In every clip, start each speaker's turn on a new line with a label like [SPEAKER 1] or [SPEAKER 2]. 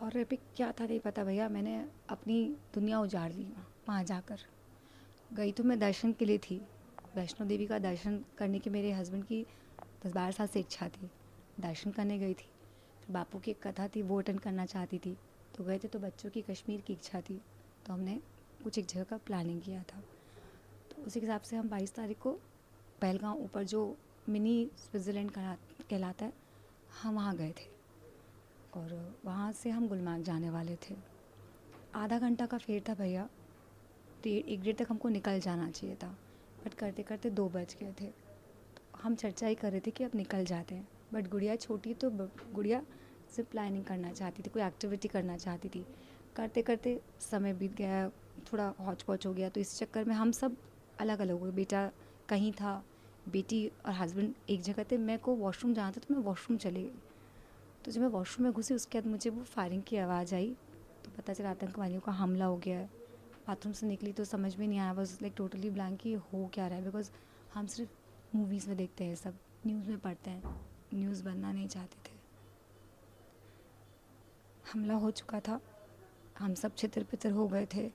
[SPEAKER 1] Horror epic क्या था नहीं पता भैया। मैंने अपनी दुनिया उजाड़ दी वहाँ जाकर। गई तो मैं दर्शन के लिए थी। वैष्णो देवी का दर्शन करने की मेरे हस्बैंड की 10-12 साल से इच्छा थी। दर्शन करने गई थी। फिर बापू की एक कथा थी, वो अटेंड करना चाहती थी। तो गए थे। तो बच्चों की कश्मीर की इच्छा थी, तो हमने कुछ एक जगह का प्लानिंग किया था। तो उसी हिसाब से हम 22 तारीख को पहलगांव ऊपर जो मिनी स्विट्ज़रलैंड कहलाता है, हम वहाँ गए थे। और वहाँ से हम गुलमार्ग जाने वाले थे। आधा घंटा का फेर था भैया। 1 डेढ़ तक हमको निकल जाना चाहिए था, बट करते करते 2 बज गए थे। तो हम चर्चा ही कर रहे थे कि अब निकल जाते हैं। बट गुड़िया छोटी, तो गुड़िया सिर्फ प्लानिंग करना चाहती थी, कोई एक्टिविटी करना चाहती थी। करते करते समय बीत गया, थोड़ा हौच पौच हो गया। तो इस चक्कर में हम सब अलग अलग हो गए। बेटा कहीं था, बेटी और हस्बैंड एक जगह थे। मेरे को वॉशरूम जाना था, तो मैं वॉशरूम चली गई। तो जब मैं वॉशरूम में घुसी, उसके बाद मुझे वो फायरिंग की आवाज़ आई। तो पता चला आतंकवादियों का हमला हो गया है। बाथरूम से निकली तो समझ में नहीं आया, बस लाइक टोटली ब्लैंक कि हो क्या रहा है। बिकॉज हम सिर्फ मूवीज़ में देखते हैं, सब न्यूज़ में पढ़ते हैं, न्यूज़ बनना नहीं चाहते थे। हमला हो चुका था, हम सब छितर पितर हो गए थे।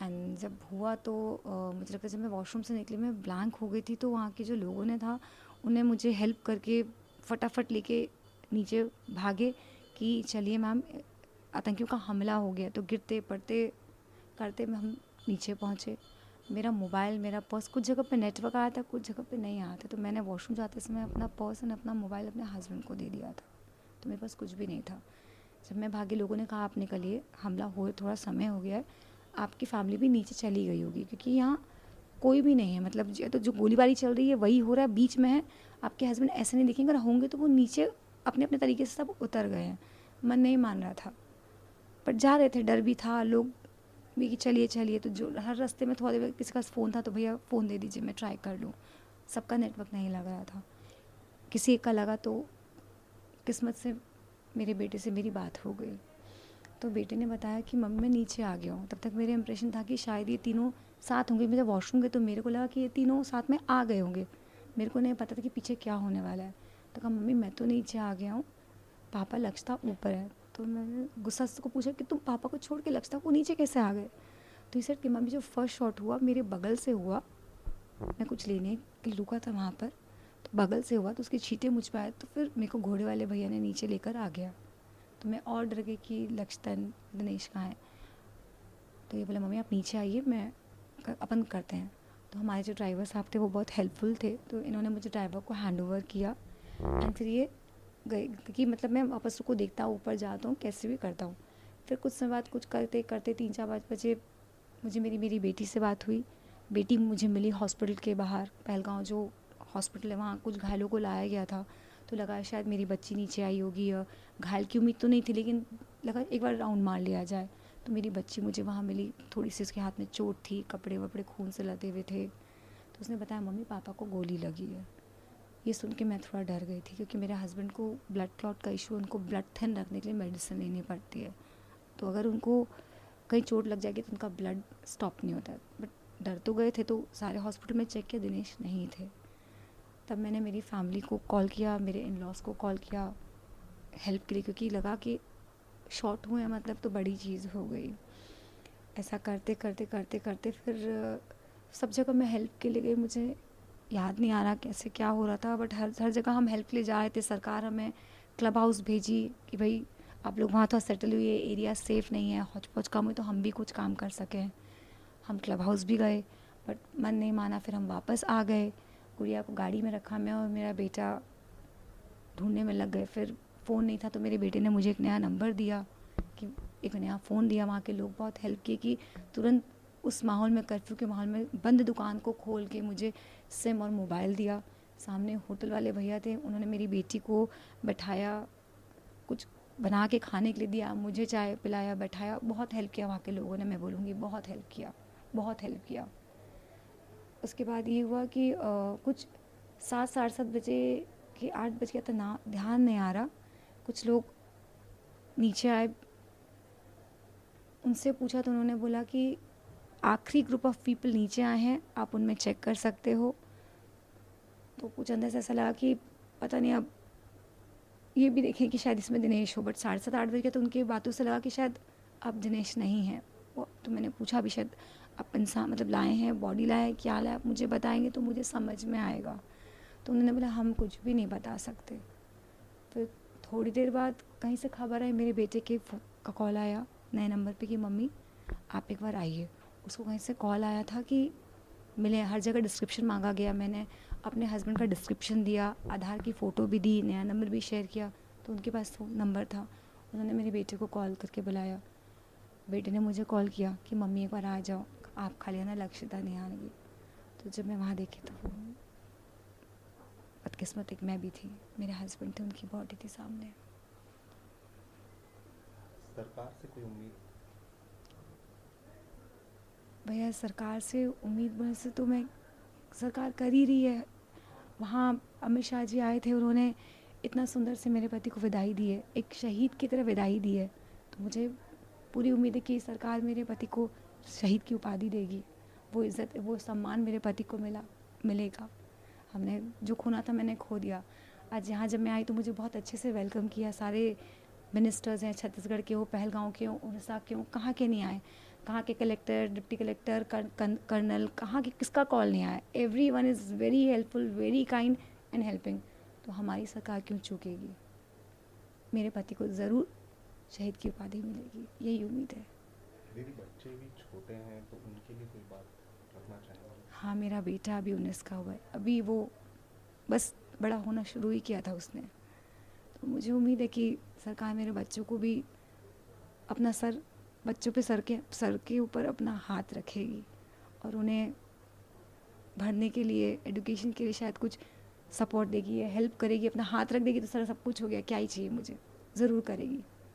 [SPEAKER 1] एंड जब हुआ तो मुझे लगता है जब मैं वॉशरूम से निकली, मैं ब्लैंक हो गई थी। तो वहाँ के जो लोगों ने था, उन्हें मुझे हेल्प करके फटाफट लेके नीचे भागे कि चलिए मैम, आतंकियों का हमला हो गया। तो गिरते पड़ते करते में हम नीचे पहुँचे। मेरा मोबाइल, मेरा पर्स, कुछ जगह पे नेटवर्क आया था, कुछ जगह पे नहीं आया था। तो मैंने वॉशरूम जाते समय अपना पर्स और अपना मोबाइल अपने हस्बैंड को दे दिया था। तो मेरे पास कुछ भी नहीं था। जब मैं भागी, लोगों ने कहा आप निकलिए, हमला हुए थोड़ा समय हो गया है, आपकी फैमिली भी नीचे चली गई होगी, क्योंकि यहाँ कोई भी नहीं है। मतलब तो जो गोलीबारी चल रही है वही हो रहा है, बीच में है। आपके हस्बैंड ऐसे नहीं दिखेंगे, अगर होंगे तो वो नीचे अपने अपने तरीके से सब उतर गए हैं। मन नहीं मान रहा था, पर जा रहे थे। डर भी था, लोग भी कि चलिए चलिए। तो जो हर रास्ते में थोड़ा देर किसी का फ़ोन था, तो भैया फ़ोन दे दीजिए, मैं ट्राई कर लूँ। सबका नेटवर्क नहीं लग रहा था। किसी एक का लगा, तो किस्मत से मेरे बेटे से मेरी बात हो गई। तो बेटे ने बताया कि मम्मी मैं नीचे आ गया हूँ। तब तक मेरे इंप्रेशन था कि शायद ये तीनों साथ होंगे। मैं जब वॉशरूम गई तो मेरे को लगा कि ये तीनों साथ में आ गए होंगे। मेरे को नहीं पता था कि पीछे क्या होने वाला है। तो कहा मम्मी मैं तो नीचे आ गया हूँ, पापा लक्षता ऊपर है। तो मैंने गुस्सा से उसको पूछा कि तुम पापा को छोड़ के लक्षता को नीचे कैसे आ गए। तो इस कि मम्मी जो फर्स्ट शॉट हुआ मेरे बगल से हुआ। मैं कुछ लेने के लिए रुका था वहाँ पर, तो बगल से हुआ, तो उसके छींटे मुझ पर आए। तो फिर मेरे को घोड़े वाले भैया ने नीचे लेकर आ गया। तो मैं और डर गई कि लक्षतन दिनेश कहाँ है। तो ये बोला मम्मी आप नीचे आइए, मैं अपन करते हैं। तो हमारे जो ड्राइवर साहब थे वो बहुत हेल्पफुल थे। तो इन्होंने मुझे ड्राइवर को हैंड ओवर किया। एंड फिर ये गए, क्योंकि मतलब मैं वापस को देखता हूँ, ऊपर जाता हूँ, कैसे भी करता हूँ। फिर कुछ समय बाद कुछ करते करते 3-4 बजे मुझे मेरी मेरी बेटी से बात हुई। बेटी मुझे मिली हॉस्पिटल के बाहर। पहलगांव जो हॉस्पिटल है, वहाँ कुछ घायलों को लाया गया था। तो लगा शायद मेरी बच्ची नीचे आई होगी, या घायल की उम्मीद तो नहीं थी, लेकिन लगा एक बार राउंड मार लिया जाए। तो मेरी बच्ची मुझे वहाँ मिली। थोड़ी सी उसके हाथ में चोट थी, कपड़े वपड़े खून से लदे हुए थे। तो उसने बताया मम्मी पापा को गोली लगी है। ये सुन के मैं थोड़ा डर गई थी, क्योंकि मेरे हस्बैंड को ब्लड क्लॉट का इशू, उनको ब्लड थिन रखने के लिए मेडिसिन लेनी पड़ती है। तो अगर उनको कहीं चोट लग जाएगी तो उनका ब्लड स्टॉप नहीं होता है। बट डर तो गए थे, तो सारे हॉस्पिटल में चेक किया, दिनेश नहीं थे। तब मैंने मेरी फैमिली को कॉल किया, मेरे इन लॉज को कॉल किया हेल्प के लिए, क्योंकि लगा कि शॉर्ट हुए हैं मतलब तो बड़ी चीज़ हो गई। ऐसा करते करते करते करते फिर सब जगह मैं हेल्प के लिए गई। मुझे याद नहीं आ रहा कैसे क्या हो रहा था, बट हर हर जगह हम हेल्प के लिए जा रहे थे। सरकार हमें क्लब हाउस भेजी कि भाई आप लोग वहाँ तो सेटल हुई है, एरिया सेफ़ नहीं है, हौच पौच कम हुई, तो हम भी कुछ काम कर सकें। हम क्लब हाउस भी गए, बट मन नहीं माना। फिर हम वापस आ गए। गुड़िया को गाड़ी में रखा, मैं और मेरा बेटा ढूंढने में लग गए। फिर फ़ोन नहीं था, तो मेरे बेटे ने मुझे एक नया नंबर दिया, कि एक नया फ़ोन दिया। वहाँ के लोग बहुत हेल्प किए कि तुरंत उस माहौल में, कर्फ्यू के माहौल में, बंद दुकान को खोल के मुझे सिम और मोबाइल दिया। सामने होटल वाले भैया थे, उन्होंने मेरी बेटी को बैठाया, कुछ बना के खाने के लिए दिया, मुझे चाय पिलाया, बैठाया। बहुत हेल्प किया वहाँ के लोगों ने, मैं बोलूँगी बहुत हेल्प किया, बहुत हेल्प किया। उसके बाद ये हुआ कि कुछ 7, 7:30 बजे कि 8 बज गया था ना, ध्यान नहीं आ रहा। कुछ लोग नीचे आए, उनसे पूछा तो उन्होंने बोला कि आखिरी ग्रुप ऑफ पीपल नीचे आए हैं, आप उनमें चेक कर सकते हो। तो कुछ अंदर से ऐसा लगा कि पता नहीं अब ये भी देखें कि शायद इसमें दिनेश हो, बट 7:30-8 बजे तो उनकी बातों से लगा कि शायद अब दिनेश नहीं है वो। तो मैंने पूछा भी शायद आप इंसान मतलब लाए हैं, बॉडी लाए हैं, क्या लाए, आप मुझे बताएंगे तो मुझे समझ में आएगा। तो उन्होंने बोला हम कुछ भी नहीं बता सकते। फिर थोड़ी देर बाद कहीं से खबर आई, मेरे बेटे के का कॉल आया नए नंबर पे कि मम्मी आप एक बार आइए। उसको कहीं से कॉल आया था कि मिले, हर जगह डिस्क्रिप्शन मांगा गया। मैंने अपने हस्बैंड का डिस्क्रिप्शन दिया, आधार की फ़ोटो भी दी, नया नंबर भी शेयर किया, तो उनके पास नंबर था। उन्होंने मेरे बेटे को कॉल करके बुलाया। बेटे ने मुझे कॉल किया कि मम्मी एक बार आ जाओ, आप खाली आना, लक्षिता नहीं आएगी। तो जब मैं वहाँ देखी तो वो बदकिस्मत एक मैं भी थी, मेरे हस्बैंड थे, उनकी बॉडी थी सामने।
[SPEAKER 2] सरकार से कोई उम्मीद?
[SPEAKER 1] भैया सरकार से उम्मीद वैसे तो मैं सरकार कर ही रही है। वहाँ अमित शाह जी आए थे, उन्होंने इतना सुंदर से मेरे पति को विदाई दी है, एक शहीद की तरह विदाई दी है। तो मुझे पूरी उम्मीद है कि सरकार मेरे पति को शहीद की उपाधि देगी, वो इज़्ज़त वो सम्मान मेरे पति को मिलेगा। हमने जो खोना था मैंने खो दिया। आज यहाँ जब मैं आई तो मुझे बहुत अच्छे से वेलकम किया। सारे मिनिस्टर्स हैं, छत्तीसगढ़ के हो, पहलगांव के हो, उड़ीसा के हो, कहाँ के नहीं आए, कहाँ के कलेक्टर, डिप्टी कलेक्टर, कर्नल, कहाँ के किसका कॉल नहीं आया। Every one is very helpful, very kind and helping. तो हमारी सरकार क्यों चूकेगी? मेरे पति को ज़रूर शहीद की उपाधि मिलेगी, यही उम्मीद है।
[SPEAKER 2] दीदी बच्चे भी छोटे हैं तो उनके लिए कोई बात रखना चाहेंगे?
[SPEAKER 1] हाँ, मेरा बेटा अभी 19 का हुआ है, अभी वो बस बड़ा होना शुरू ही किया था उसने। तो मुझे उम्मीद है कि सरकार मेरे बच्चों को भी अपना सर, बच्चों पे सर के ऊपर अपना हाथ रखेगी और उन्हें भरने के लिए, एजुकेशन के लिए शायद कुछ सपोर्ट देगी या हेल्प करेगी, अपना हाथ रख देगी तो सर सब कुछ हो गया, क्या ही चाहिए मुझे, ज़रूर करेगी।